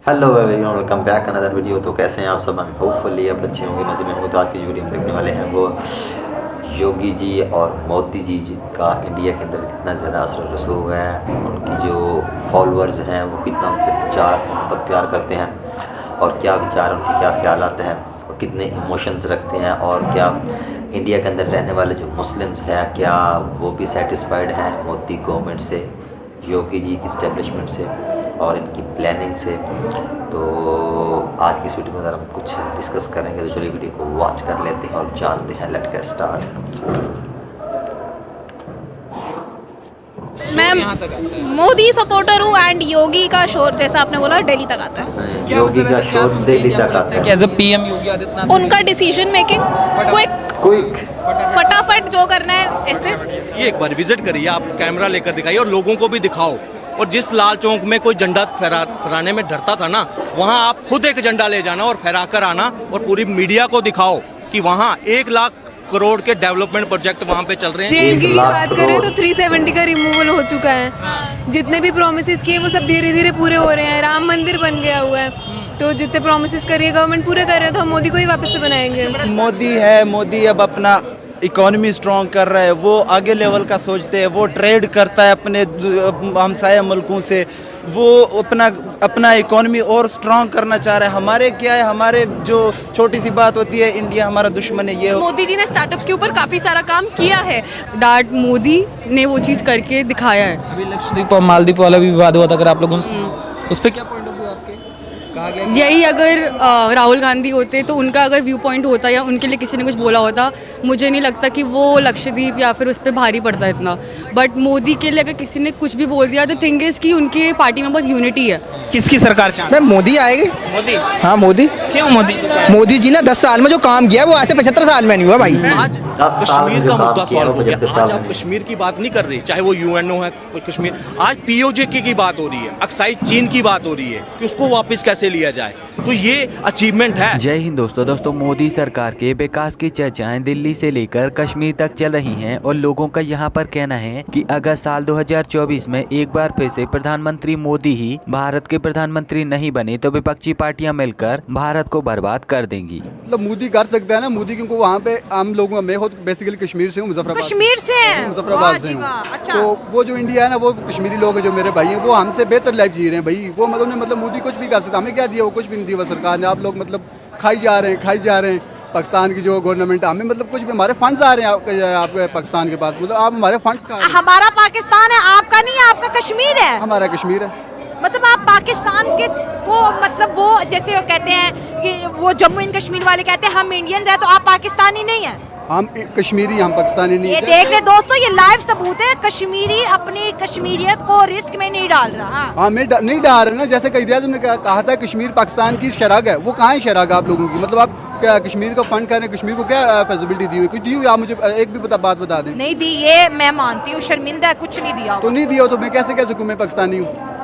Hello everyone, welcome back another video. तो कैसे हैं आप सब? हम होपफुली आप अच्छे होंगे, मज़े में होंगे। तो आज की वीडियो हम देखने वाले हैं वो योगी जी और मोदी जी का इंडिया के अंदर कितना ज़्यादा असर रसूख है, उनकी जो फॉलोअर्स हैं वो कितना उनसे मोहब्बत प्यार करते हैं और क्या विचार उनके, क्या ख्यालात हैं और कितने इमोशंस रखते हैं, और क्या इंडिया के अंदर रहने वाले जो मुस्लिम्स हैं क्या वो भी सेटिस्फाइड हैं मोदी गवर्नमेंट से, योगी जी की इस्टेब्लिशमेंट से और इनकी प्लानिंग से। तो आज की इस वीडियो में अगर हम कुछ डिस्कस करेंगे, तो चलिए वीडियो को वॉच कर लेते हैं और जानते हैं। Let's get start. मैं मोदी सपोर्टर हूँ एंड योगी का शोर, जैसा आपने बोला, दिल्ली तक आता है। योगी का शोर दिल्ली तक आता है। As a PM Yogi Adityanath उनका डिसीजन मेकिंग क्विक, फटाफट जो करना है ऐसे। ये एक बार विजिट करिए, आप कैमरा लेकर दिखाइए और लोगों को भी दिखाओ। और जिस लाल चौक में कोई झंडा फहराने में डरता था ना, वहाँ आप खुद एक झंडा ले जाना और फहरा कर आना और पूरी मीडिया को दिखाओ कि वहाँ 1 लाख करोड़ के डेवलपमेंट प्रोजेक्ट वहाँ पे चल रहे हैं। जेल की बात करें तो 370 का रिमूवल हो चुका है। जितने भी प्रोमिसेस किए वो सब धीरे धीरे पूरे हो रहे हैं। राम मंदिर बन गया हुआ है, तो जितने प्रोमिसेस कर रही है गवर्नमेंट पूरे कर रहे हैं, तो हम मोदी को ही वापस से बनाएंगे। मोदी अब अपना इकोनॉमी स्ट्रॉन्ग कर रहा है, वो आगे लेवल का सोचते हैं, वो ट्रेड करता है अपने हमसाया मुल्कों से, वो अपना इकोनॉमी और स्ट्रॉन्ग करना चाह रहा है। हमारे क्या है, हमारे जो छोटी सी बात होती है इंडिया हमारा दुश्मन है, ये मोदी जी ने स्टार्टअप के ऊपर काफी सारा काम किया है। डाट मोदी ने वो चीज़ करके दिखाया है। अभी लक्षद्वीप और मालदीप वाला भी विवाद हुआ था, अगर आप लोगों से उस पर क्या पॉइंट ऑफ व्यू आपके? कहा गया यही अगर राहुल गांधी होते तो उनका अगर व्यू पॉइंट होता या उनके लिए किसी ने कुछ बोला होता, मुझे नहीं लगता कि वो लक्षद्वीप या फिर उस पर भारी पड़ता इतना। बट मोदी के लिए अगर किसी ने कुछ भी बोल दिया तो थिंग इज कि उनके पार्टी में बहुत यूनिटी है। किसकी सरकार चाहते? मोदी आएगी। मोदी? हाँ मोदी। क्यों मोदी जी? मोदी जी ने 10 साल में जो काम किया है वो आज से 75 साल में नहीं हुआ भाई। आज कश्मीर का मुद्दा सॉल्व हो गया। आज आप कश्मीर की बात नहीं कर रही, चाहे वो यूएनओ है कश्मीर। आज पीओजे की बात हो रही है, अक्साई चीन की बात हो रही है कि उसको वापस कैसे लिया जाए। तो ये अचीवमेंट है। जय हिंद दोस्तों, मोदी सरकार के विकास की चर्चाएं दिल्ली से लेकर कश्मीर तक चल रही हैं और लोगों का यहां पर कहना है कि अगर साल 2024 में एक बार फिर से प्रधानमंत्री मोदी ही भारत के प्रधानमंत्री नहीं बने तो विपक्षी पार्टियां मिलकर भारत को बर्बाद कर देंगी। मतलब मोदी कर सकता है ना, मोदी क्योंकि वहाँ पे आम लोगों, मैं खुद बेसिकली कश्मीर से हूँ, मुजफ्फराबाद से हूँ। अच्छा। तो वो जो इंडिया है ना, वो कश्मीरी लोग हैं जो मेरे भाई हैं, वो हमसे बेहतर लाइफ जी रहे हैं भाई। वो मतलब मोदी कुछ भी कर सकता, हमें क्या दिया, वो कुछ भी नहीं दिया सरकार ने। आप लोग मतलब खाई जा रहे हैं। पाकिस्तान की जो गवर्नमेंट हमें मतलब कुछ भी, हमारे फंड्स आ रहे हैं आपके पाकिस्तान के पास, मतलब आप हमारे फंड्स का। हमारा पाकिस्तान है, आपका नहीं है, आपका कश्मीर है। हमारा कश्मीर है। मतलब आप पाकिस्तान के को मतलब वो जैसे वो कहते हैं कि वो जम्मू एंड कश्मीर वाले कहते हैं हम इंडियंस हैं, तो आप पाकिस्तानी नहीं है। हम कश्मीरी, हम पाकिस्तानी नहीं। ये देख ले दोस्तों, ये लाइव सबूत है। कश्मीरी अपनी कश्मीरियत को रिस्क में नहीं डाल रहा। हाँ, मैं नहीं डाल रहा ना। जैसे कई दिया तुमने कहा था कश्मीर पाकिस्तान की शराग है, वो कहाँ है शराग आप लोगों की? मतलब आप क्या कश्मीर का फंड कर रहे हैं? कश्मीर को क्या फैसिलिटी दी हुई, कुछ दी हुई? आप मुझे एक भी बात बता दें। नहीं दी, ये मैं मानती हूँ, शर्मिंदा है, कुछ नहीं दिया। तो नहीं दिया तो मैं कैसे कह सकूँ मैं पाकिस्तानी हूँ?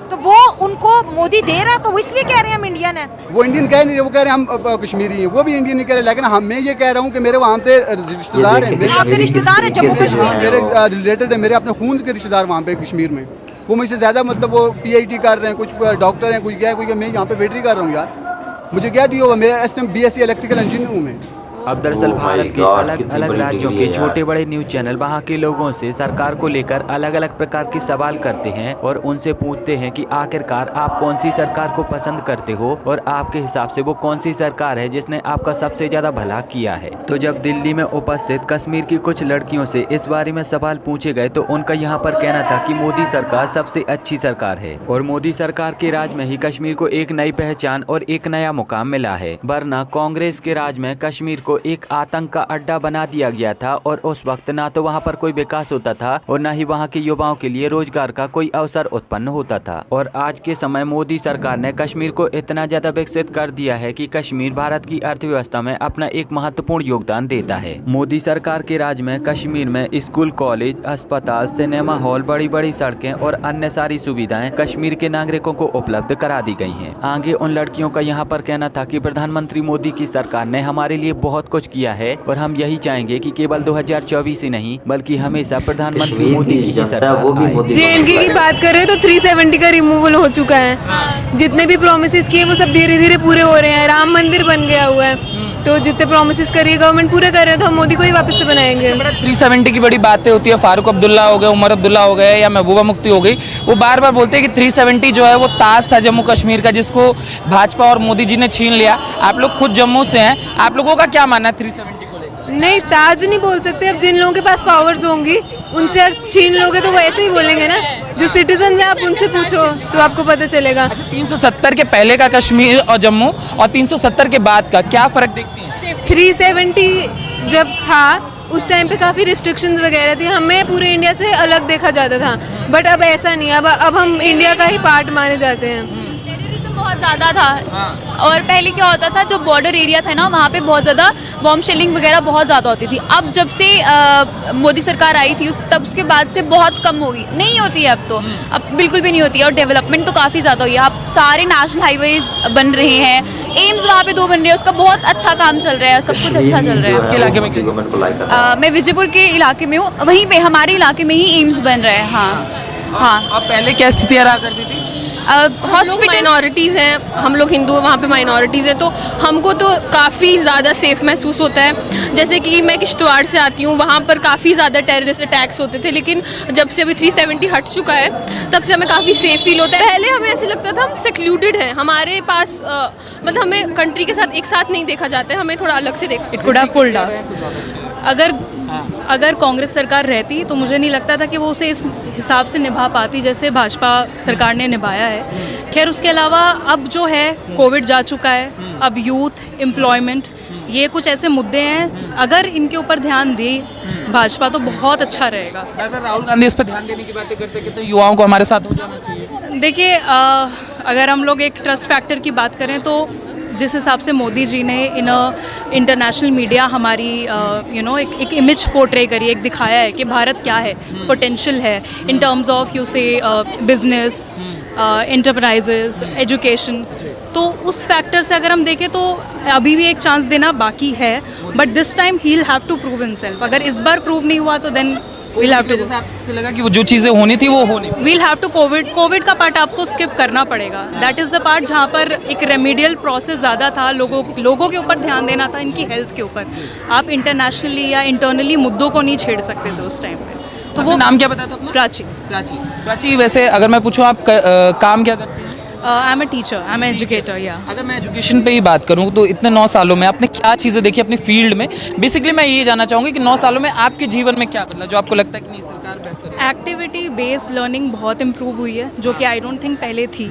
तो वो उनको मोदी दे रहा, तो वो इसलिए कह रहे हैं हम इंडियन है। वो इंडियन कह नहीं रहे, वो कह रहे हैं हम कश्मीरी हैं। वो भी इंडियन नहीं कह रहे, लेकिन मैं ये कह रहा हूँ कि मेरे वहाँ पे रिश्तेदार हैं। आपके रिश्तेदार हैं जम्मू कश्मीर, मेरे रिलेटेड है, मेरे अपने खून के रिश्तेदार वहाँ पे कश्मीर में। वो मुझसे ज़्यादा मतलब वो PhD कर रहे हैं, कुछ डॉक्टर हैं, कुछ क्या है, कोई मैं यहाँ पे वेटरी कर रहा हूँ यार। मुझे क्या दिया होगा? मेरा BSc इलेक्ट्रिकल इंजीनियर हूँ मैं। अब दरअसल भारत के अलग अलग राज्यों के छोटे बड़े न्यूज चैनल वहां के लोगों से सरकार को लेकर अलग अलग प्रकार के सवाल करते हैं और उनसे पूछते हैं कि आखिरकार आप कौन सी सरकार को पसंद करते हो और आपके हिसाब से वो कौन सी सरकार है जिसने आपका सबसे ज्यादा भला किया है। तो जब दिल्ली में उपस्थित कश्मीर की कुछ लड़कियों से इस बारे में सवाल पूछे गए तो उनका यहाँ पर कहना था कि मोदी सरकार सबसे अच्छी सरकार है और मोदी सरकार के राज में ही कश्मीर को एक नई पहचान और एक नया मुकाम मिला है, वरना कांग्रेस के राज में कश्मीर को एक आतंक का अड्डा बना दिया गया था और उस वक्त ना तो वहां पर कोई विकास होता था और न ही वहां के युवाओं के लिए रोजगार का कोई अवसर उत्पन्न होता था। और आज के समय मोदी सरकार ने कश्मीर को इतना ज्यादा विकसित कर दिया है कि कश्मीर भारत की अर्थव्यवस्था में अपना एक महत्वपूर्ण योगदान देता है। मोदी सरकार के राज में कश्मीर में स्कूल, कॉलेज, अस्पताल, सिनेमा हॉल, बड़ी बड़ी सड़कें और अन्य सारी सुविधाएं कश्मीर के नागरिकों को उपलब्ध करा दी गई हैं। आगे उन लड़कियों का यहाँ पर कहना था कि प्रधानमंत्री मोदी की सरकार ने हमारे लिए बहुत बहुत कुछ किया है और हम यही चाहेंगे कि केवल 2024 ही नहीं बल्कि हमेशा प्रधानमंत्री मोदी की ही सरकार वो भी आए। मोदी JNK की बात कर रहे हैं तो 370 का रिमूवल हो चुका है। जितने भी प्रोमिस किए वो सब धीरे धीरे पूरे हो रहे हैं। राम मंदिर बन गया हुआ है, तो जितने प्रोमिस कर रही है गवर्नमेंट पूरे कर रहे हैं, तो हम मोदी को ही वापस से बनाएंगे। 370 की बड़ी बातें होती है, फारूक अब्दुल्ला हो गए, उमर अब्दुल्ला हो गए या महबूबा मुफ्ती हो गई, वो बार बार बोलते हैं कि 370 जो है वो ताज था जम्मू कश्मीर का, जिसको भाजपा और मोदी जी ने छीन लिया। आप लोग खुद जम्मू से हैं, आप लोगों का क्या मानना है 370 को लेकर? नहीं, ताज नहीं बोल सकते। अब जिन लोगों के पास पावर्स होंगी उनसे छीन लोगे तो वो ऐसे ही बोलेंगे ना। जो सिटीजन है आप उनसे पूछो तो आपको पता चलेगा। 370 के पहले का कश्मीर और जम्मू और 370 के बाद का क्या फर्क देखती हैं? 370 जब था उस टाइम पे काफ़ी रिस्ट्रिक्शंस वगैरह थी, हमें पूरे इंडिया से अलग देखा जाता था, बट अब ऐसा नहीं। अब हम इंडिया का ही पार्ट माने जाते हैं। बहुत ज़्यादा था और पहले क्या होता था, जो बॉर्डर एरिया था ना वहाँ पे बहुत ज़्यादा बॉम्ब शेलिंग वगैरह बहुत ज़्यादा होती थी। अब जब से मोदी सरकार आई थी तब उसके बाद से बहुत कम हो गई, नहीं होती है अब तो, अब बिल्कुल भी नहीं होती है। और डेवलपमेंट तो काफ़ी ज़्यादा हुई है, अब सारे नेशनल हाईवेज बन रहे हैं, एम्स वहाँ पे 2 बन रहे हैं, उसका बहुत अच्छा काम चल रहा है, सब कुछ अच्छा चल रहा है। आपके इलाके में गवर्नमेंट को लाइक करता है? मैं विजयपुर के इलाके में हूँ, वहीं पे हमारे इलाके में ही एम्स बन रहा है। हाँ। अब पहले क्या स्थितियाँ रहा करती थी? हॉस्पिटल माइनॉरिटीज़ हैं, हम लोग हिंदू हैं, वहाँ पे माइनॉरिटीज़ हैं, तो हमको तो काफ़ी ज़्यादा सेफ महसूस होता है। जैसे कि मैं किश्तवाड़ से आती हूँ, वहाँ पर काफ़ी ज़्यादा टेररिस्ट अटैक्स होते थे, लेकिन जब से अभी 370 हट चुका है तब से हमें काफ़ी सेफ फील होता है। पहले हमें ऐसे लगता था हम सेक्लूडेड हैं, हमारे पास मतलब हमें कंट्री के साथ एक साथ नहीं देखा जाता है, हमें थोड़ा अलग से देखा। It could have pulled off. अगर कांग्रेस सरकार रहती तो मुझे नहीं लगता था कि वो उसे इस हिसाब से निभा पाती जैसे भाजपा सरकार ने निभाया है। खैर, उसके अलावा अब जो है कोविड जा चुका है, अब यूथ एम्प्लॉयमेंट, ये कुछ ऐसे मुद्दे हैं, अगर इनके ऊपर ध्यान दे भाजपा तो बहुत अच्छा रहेगा। अगर राहुल गांधी इस पर ध्यान देने की बातें करते हैं तो युवाओं को हमारे साथ हो जाना चाहिए। देखिए, अगर हम लोग एक ट्रस्ट फैक्टर की बात करें तो जिस हिसाब से मोदी जी ने इन इंटरनेशनल मीडिया हमारी एक इमेज पोर्ट्रे करी, एक दिखाया है कि भारत क्या है, पोटेंशियल है इन टर्म्स ऑफ यू से बिजनेस, एंटरप्राइजेज, एजुकेशन, तो उस फैक्टर से अगर हम देखें तो अभी भी एक चांस देना बाकी है, but this time he will have to prove himself. अगर इस बार प्रूव नहीं हुआ तो देन वील हैव टू। जैसे आपसे लगा कि वो जो चीज़ें होनी थी वो होनी, वील हैव टू कोविड का पार्ट आपको स्किप करना पड़ेगा। दैट इज़ द पार्ट जहाँ पर एक रेमेडियल प्रोसेस ज़्यादा था, लोगों के ऊपर ध्यान देना था, इनकी हेल्थ के ऊपर। आप इंटरनेशनली या इंटरनली मुद्दों को नहीं छेड़ सकते थे उस टाइम पे। तो वो नाम क्या बताया था अपना? प्राची। वैसे अगर मैं पूछूँ आप काम क्या करते हैं? I am a teacher, I am a educator. या अगर मैं एजुकेशन पे ही बात करूँ तो इतने 9 सालों में आपने क्या चीज़ें देखी अपनी फील्ड में? बेसिकली मैं ये जानना चाहूँगी कि 9 सालों में आपके जीवन में क्या बदला जो आपको लगता है कि नहीं सरकार बेहतर है? एक्टिविटी बेस्ड लर्निंग बहुत इम्प्रूव हुई है, जो कि आई डोंट थिंक पहले थी।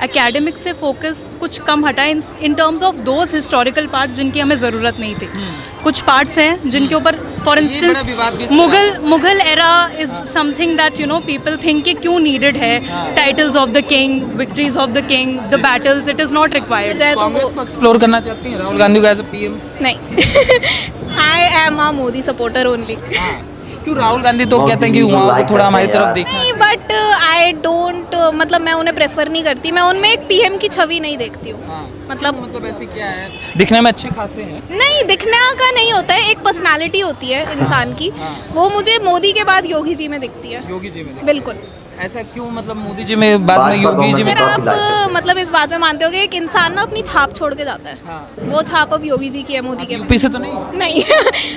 एकेडमिक से फोकस कुछ कम हटा in terms of those historical parts जिनकी हमें ज़रूरत नहीं थी। कुछ पार्ट्स हैं जिनके ऊपर, for instance Mughal era is something that people think कि क्यों नीडेड है, titles of the king, victories of the king, the battles, it is not required. Congress को एक्सप्लोर करना चाहती हैं राहुल गांधी को एज अ पीएम? नहीं, I am a Modi supporter only. क्यों? राहुल गांधी तो कहते हैं कि वहाँ को थोड़ा हमारी तरफ देखना। नहीं, बट आई डोंट, मतलब मैं उन्हें प्रेफर नहीं करती, मैं उनमें एक पीएम की छवि नहीं देखती हूँ। मतलब ऐसे क्या है, दिखने में अच्छे खासे हैं? नहीं, दिखने का नहीं होता है, एक पर्सनालिटी होती है इंसान की। वो मुझे मोदी के बाद योगी जी में दिखती है। योगी जी में? बिल्कुल। ऐसा क्यों? मतलब मोदी जी में बाद में योगी जी में? आप मतलब इस बात में मानते हो कि एक इंसान ना अपनी छाप छोड़ के जाता है, वो छाप अब योगी जी की है, मोदी के। यूपी से तो नहीं? नहीं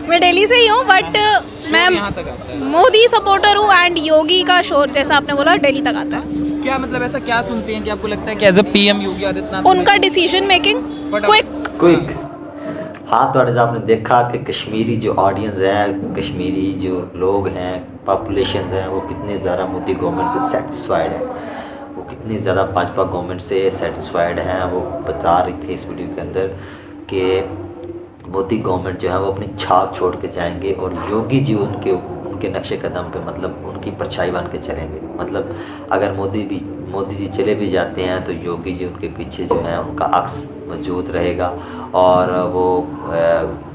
मैं दिल्ली से ही हूँ, बट मैं मोदी सपोर्टर हूँ एंड योगी का शोर, जैसा आपने बोला, दिल्ली तक आता है। क्या मतलब ऐसा क्या सुनते हैं कि आपको लगता है कि as a PM Yogi Adityanath उनका डिसीजन मेकिंग क्विक? हाँ, तो आज आपने देखा कि कश्मीरी जो ऑडियंस है, कश्मीरी जो लोग हैं, पॉपुलेशन है, वो कितने ज़्यादा मोदी गवर्नमेंट से सेटिस्फाइड है, वो कितनी ज़्यादा भाजपा गवर्नमेंट से सेटिस्फाइड हैं। वो बता रही थी इस वीडियो के अंदर कि मोदी गवर्नमेंट जो है वो अपनी छाप छोड़ के जाएंगे और योगी जी उनके नक्शे कदम पे, मतलब उनकी परछाई बन के चलेंगे। मतलब अगर मोदी जी चले भी जाते हैं तो योगी जी उनके पीछे जो है उनका अक्स मौजूद रहेगा और वो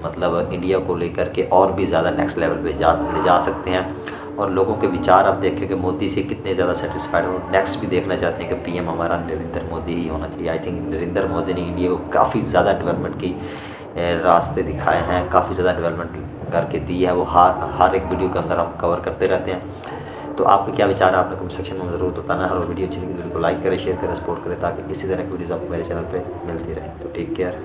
मतलब इंडिया को लेकर के और भी ज़्यादा नेक्स्ट लेवल पे ले जा सकते हैं। और लोगों के विचार आप देखें कि मोदी से कितने ज़्यादा सेटिस्फाइड हो। नेक्स्ट भी देखना चाहते हैं कि पीएम हमारा नरेंद्र मोदी ही होना चाहिए। आई थिंक नरेंद्र मोदी ने इंडिया को काफ़ी ज़्यादा डेवलपमेंट की रास्ते दिखाए हैं, काफ़ी ज़्यादा डेवलपमेंट करके दी है, वो हर एक वीडियो के अंदर हम कवर करते रहते हैं। तो आपके क्या विचार है, आपने कमेंट सेक्शन में ज़रूर बताना है। और वीडियो अच्छी लगी वीडियो को लाइक करें, शेयर करें, सपोर्ट करें, ताकि इसी तरह की वीडियोज़ आपको मेरे चैनल पे मिलती रहे। तो टेक केयर।